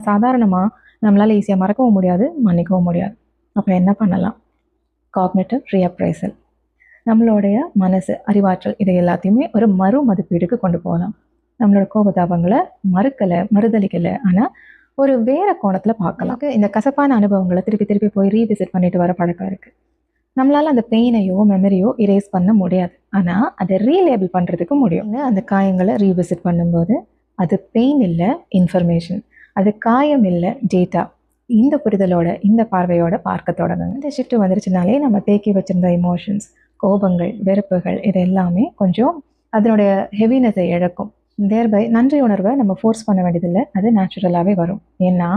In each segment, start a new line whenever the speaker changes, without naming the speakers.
சாதாரணமாக நம்மளால் ஈஸியாக மறக்கவும் முடியாது, மன்னிக்கவும் முடியாது. அப்போ என்ன பண்ணலாம்? காக்னிட்டிவ் ரீஅப்ரைசல். நம்மளுடைய மனசு, அறிவாற்றல் இதை எல்லாத்தையுமே ஒரு மறுமதிப்பீடுக்கு கொண்டு போகலாம். நம்மளோட கோபதாபங்களை மறுதளிக்கலை, ஆனால் ஒரு வேற கோணத்தில் பார்க்கலாம். இந்த கசப்பான அனுபவங்களை திருப்பி திருப்பி போய் ரீவிசிட் பண்ணிட்டு வர பழக்கம் இருக்குது. நம்மளால் அந்த பெயினையோ மெமரியோ இரேஸ் பண்ண முடியாது, ஆனால் அதை ரீலேபிள் பண்ணுறதுக்கு முடியும். அந்த காயங்களை ரீவிசிட் பண்ணும்போது அது பெயின் இல்லை, இன்ஃபர்மேஷன். அது காயம் இல்லை, டேட்டா. இந்த புரிதலோட, இந்த பார்வையோட பார்க்க தொடங்குங்க. இந்த ஷிஃப்ட் வந்துருச்சுனாலே நம்ம தேக்கி வச்சிருந்த எமோஷன்ஸ், கோபங்கள், வெறுப்புகள் இது எல்லாமே கொஞ்சம் அதனுடைய ஹெவினஸை இழக்கும். தேர்பை நன்றி உணர்வை நம்ம ஃபோர்ஸ் பண்ண வேண்டியதில்லை, அது நேச்சுரலாகவே வரும். ஏன்னா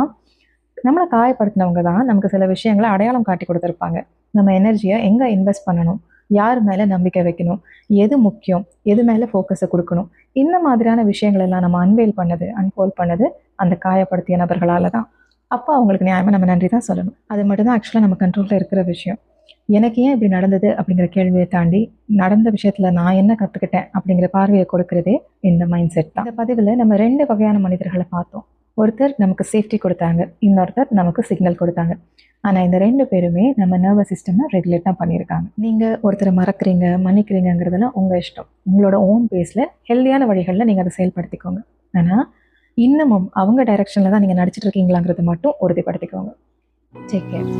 நம்மளை காயப்படுத்தினவங்க தான் நமக்கு சில விஷயங்களை அடையாளம் காட்டி கொடுத்துருப்பாங்க. நம்ம எனர்ஜியை எங்கே இன்வெஸ்ட் பண்ணணும், யார் மேலே நம்பிக்கை வைக்கணும், எது முக்கியம், எது மேலே ஃபோக்கஸை கொடுக்கணும், இந்த மாதிரியான விஷயங்கள் எல்லாம் நம்ம அன்ஃபோல்ட் பண்ணது அந்த காயப்படுத்திய நபர்களால் தான். அப்போ அவங்களுக்கு நியாயமாக நம்ம நன்றி தான் சொல்லணும். அது மட்டும்தான் ஆக்சுவலாக நம்ம கண்ட்ரோலில் இருக்கிற விஷயம். எனக்கு ஏன் இப்படி நடந்தது அப்படிங்கிற கேள்வியை தாண்டி நடந்த விஷயத்தில் நான் என்ன கற்றுக்கிட்டேன் அப்படிங்கிற பார்வையை கொடுக்கறதே இந்த மைண்ட் செட் தான். இந்த பதிவில் நம்ம 2 வகையான மனிதர்களை பார்த்தோம். ஒருத்தர் நமக்கு சேஃப்டி கொடுத்தாங்க, இன்னொருத்தர் நமக்கு சிக்னல் கொடுத்தாங்க. ஆனால் இந்த 2 பேருமே நம்ம நர்வஸ் சிஸ்டமை ரெகுலேட் தான் பண்ணியிருக்காங்க. நீங்கள் ஒருத்தரை மறக்கிறீங்க, மன்னிக்கிறீங்கிறதெல்லாம் உங்கள் இஷ்டம். உங்களோட ஓன் பேஸில் ஹெல்தியான வழிகளில் நீங்கள் அதை செயல்படுத்திக்கோங்க. ஆனால் இன்னமும் அவங்க டைரக்ஷனில் தான் நீங்கள் நடிச்சிட்டு இருக்கீங்களாங்கிறத மட்டும் உறுதிப்படுத்திக்கோங்க. Take care.